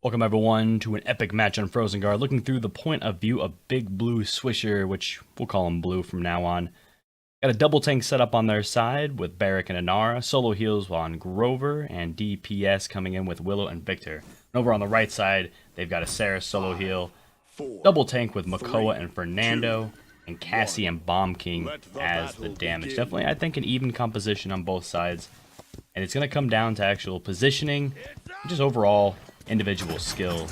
Welcome everyone to an epic match on Frozen Guard, looking through the point of view of BigBlueSwisher, which we'll call him Blue from now on. Got a double tank set up on their side with Barrack and Inara, solo heals on Grover, and DPS coming in with Willow and Victor. And over on the right side, they've got a Sarah solo heal, double tank with Makoa and Fernando, and Cassie and Bomb King as the damage. Definitely, I think, an even composition on both sides. And it's going to come down to actual positioning, just overall individual skill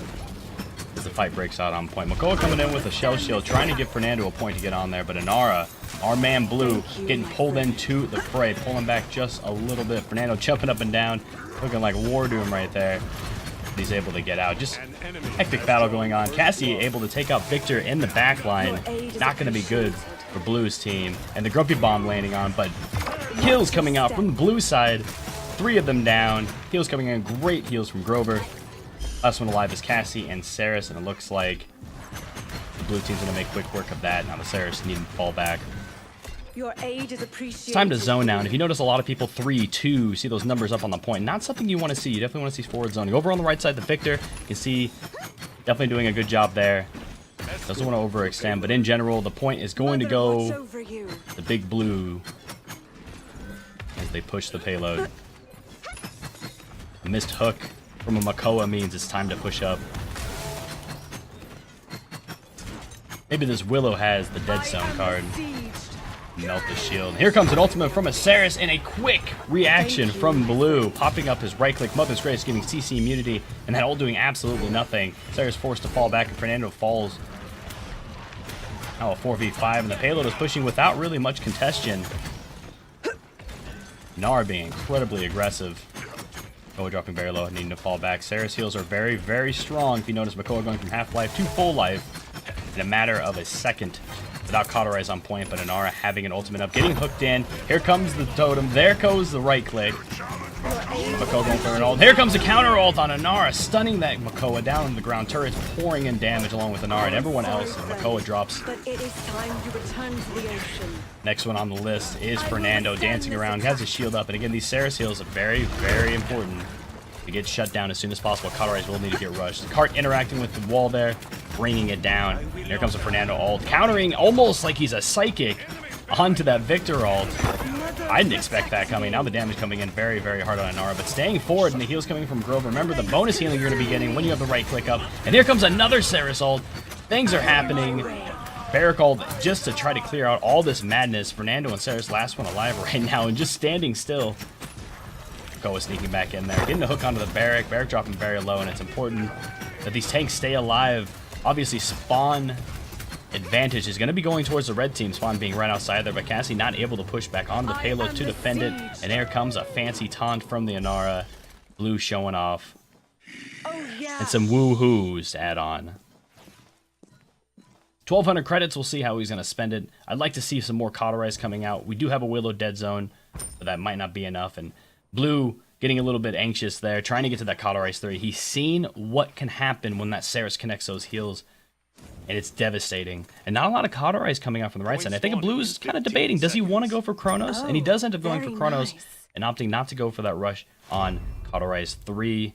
as the fight breaks out on point. Makoa coming in with a shell shield, trying to give Fernando a point to get on there, but Inara, our man Blue, getting pulled into the fray, pulling back just a little bit. Fernando jumping up and down, looking like War Doom right there. He's able to get out. Just hectic battle going on. Cassie able to take out Victor in the back line. Not going to be good for Blue's team. And the Grumpy Bomb landing on, but kills coming out from the Blue side. 3 of them down. Heals coming in. Great heals from Grover. Last one alive is Cassie and Saris, and it looks like the Blue team's going to make quick work of that. Now the Saris need to fall back. Your aid is appreciated. It's time to zone now, and if you notice a lot of people 3-2, see those numbers up on the point. Not something you want to see. You definitely want to see forward zoning. Over on the right side, the Victor, you can see definitely doing a good job there. Doesn't want to overextend, but in general, the point is going to go the Big Blue as they push the payload. A missed hook from a Makoa means it's time to push up. Maybe this Willow has the Dead Zone card. Melt the shield. Here comes an ultimate from a Saris and a quick reaction from Blue. Popping up his right click, Mother's Grace, giving CC immunity, and that all doing absolutely nothing. Saris forced to fall back, and Fernando falls. Now a 4v5, and the payload is pushing without really much contention. Inara being incredibly aggressive. Makoa dropping very low, needing to fall back. Saris heals are very, very strong. If you notice, Makoa going from half-life to full life in a matter of a second. Without Cauterize on point, but Inara having an ultimate up, getting hooked in. Here comes the totem. There goes the right click. Makoa going for an ult. Here comes the counter ult on Inara, stunning that Makoa down on the ground. Turrets pouring in damage along with Inara and everyone else. And Makoa drops. But it is time to return to the ocean. Next one on the list is Fernando dancing around. He has his shield up, and again, these Saris heals are very, very important to get shut down as soon as possible. Cauterize will need to get rushed. The cart interacting with the wall there, bringing it down. And here comes a Fernando ult, countering almost like he's a psychic onto that Victor ult. I didn't expect that coming. Now the damage coming in very, very hard on Inara, but staying forward, and the heals coming from Grover. Remember the bonus healing you're going to be getting when you have the right click up. And here comes another Saris ult. Things are happening. Barrack ult just to try to clear out all this madness. Fernando and Saris last one alive right now, and just standing still. Makoa sneaking back in there, getting the hook onto the Barrack. Barrack dropping very low, and it's important that these tanks stay alive. Obviously, spawn advantage is going to be going towards the red team, spawn being right outside there, but Cassie not able to push back onto the payload to defend it. And there comes a fancy taunt from the Inara. Blue showing off. And some woohoos to add on. 1,200 credits, we'll see how he's going to spend it. I'd like to see some more Cauterize coming out. We do have a Willow Dead Zone, but that might not be enough. And Blue getting a little bit anxious there, trying to get to that Cauterize 3. He's seen what can happen when that Saris connects those heals, and it's devastating. And not a lot of Cauterize coming out from the right side. I think Blue's kind of debating, does he want to go for Chronos? And he does end up going for Chronos and opting not to go for that rush on Cauterize 3.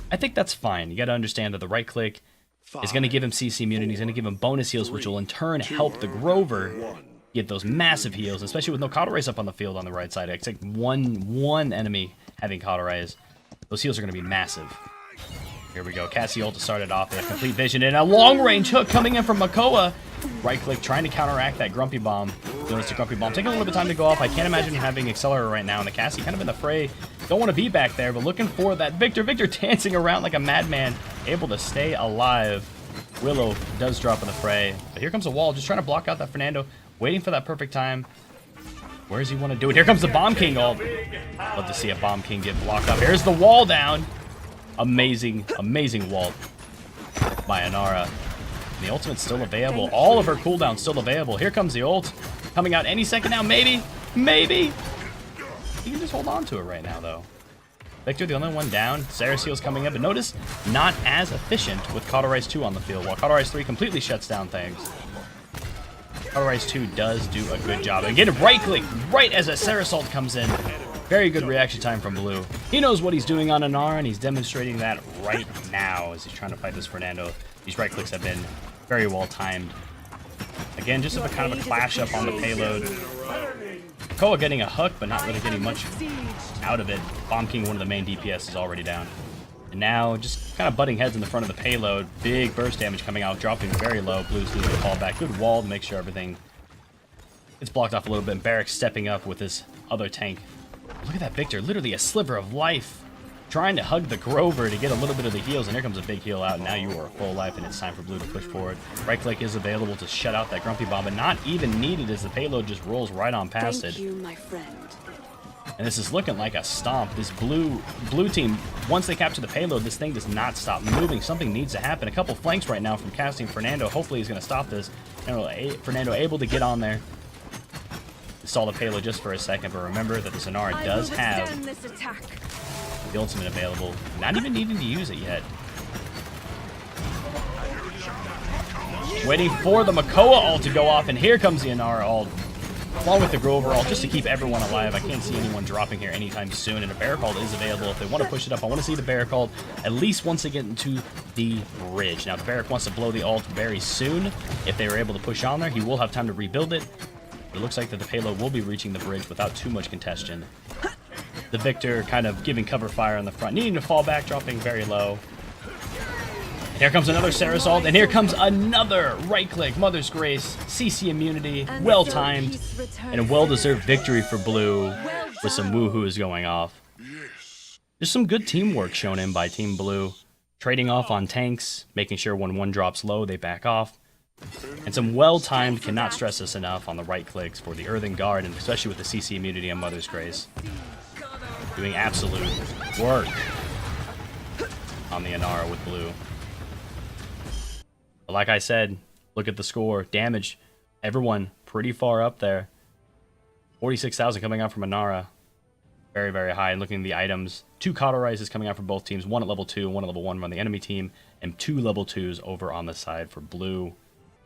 I think that's fine. You got to understand that the right click is going to give him CC immunity. He's going to give him bonus heals, which will in turn help the Grover get those massive heals, especially with no Cauterize up on the field on the right side. It's like one enemy having Cauterize. Those heals are going to be massive. Here we go. Cassie ult to start it off. They have complete vision and a long-range hook coming in from Makoa. Right click trying to counteract that Grumpy Bomb. Notice the Grumpy Bomb taking a little bit of time to go off. I can't imagine him having Accelerator right now. And the Cassie kind of in the fray. Don't want to be back there, but looking for that Victor. Victor dancing around like a madman, able to stay alive. Willow does drop in the fray. But here comes a wall, just trying to block out that Fernando. Waiting for that perfect time. Where does he want to do it? Here comes the Bomb King ult. Love to see a Bomb King get blocked up. Here's the wall down. Amazing, amazing wall by Inara. The ultimate's still available. All of her cooldowns still available. Here comes the ult. Coming out any second now. Maybe. Maybe. You can just hold on to it right now, though. Victor, the only one down. Saris heals coming in, but notice not as efficient with Cauterize 2 on the field, while Cauterize 3 completely shuts down things. Cauterize 2 does do a good job. Again, right click right as a Saris ult comes in. Very good reaction time from Blue. He knows what he's doing on Inara, and he's demonstrating that right now as he's trying to fight this Fernando. These right clicks have been very well timed. Again, just a kind of a clash up on the payload. OogaA getting a hook, but not really getting much out of it. Bomb King, one of the main DPS, is already down. And now, just kind of butting heads in the front of the payload. Big burst damage coming out, dropping very low. Blue's losing the fall back. Good wall to make sure everything gets blocked off a little bit. And Barrack stepping up with his other tank. Look at that Victor, literally a sliver of life. Trying to hug the Grover to get a little bit of the heals, and here comes a big heal out, and now you are full life, and it's time for Blue to push forward. Right click is available to shut out that Grumpy Bomb, but not even needed as the payload just rolls right on past it. Thank you, my friend. And this is looking like a stomp. This blue team, once they capture the payload, this thing does not stop moving. Something needs to happen. A couple flanks right now from casting Fernando. Hopefully he's going to stop this. Fernando able to get on there. Stall the payload just for a second, but remember that this Inara does have the ultimate available. Not even needing to use it yet. Waiting for the Makoa ult to go off, and here comes the Inara ult. Along with the Grover ult, just to keep everyone alive. I can't see anyone dropping here anytime soon, and a Barrack ult is available if they want to push it up. I want to see the Barrack ult at least once they get into the bridge. Now, the Barrack wants to blow the ult very soon. If they were able to push on there, he will have time to rebuild it. It looks like that the payload will be reaching the bridge without too much congestion. The Victor kind of giving cover fire on the front, needing to fall back, dropping very low. And here comes another Sarah's ult, and here comes another right-click, Mother's Grace, CC immunity, well-timed, and a well-deserved victory for Blue with some woohoos going off. There's some good teamwork shown in by Team Blue, trading off on tanks, making sure when one drops low, they back off. And some well-timed, cannot stress this enough, on the right clicks for the Earthen Guard, and especially with the CC immunity on Mother's Grace. Doing absolute work on the Inara with Blue. But like I said, look at the score. Damage, everyone pretty far up there. 46,000 coming out from Inara. Very, very high. And looking at the items, 2 cauterizes coming out from both teams. 1 at level 2, 1 at level 1 from the enemy team, and 2 level 2s over on the side for Blue.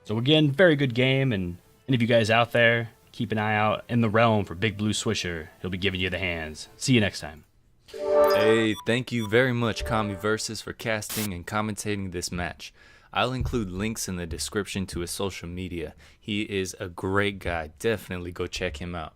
So again, very good game, and any of you guys out there, keep an eye out in the realm for BigBlueSwisher. He'll be giving you the hands. See you next time. Hey, thank you very much, KamiVS, for casting and commentating this match. I'll include links in the description to his social media. He is a great guy. Definitely go check him out.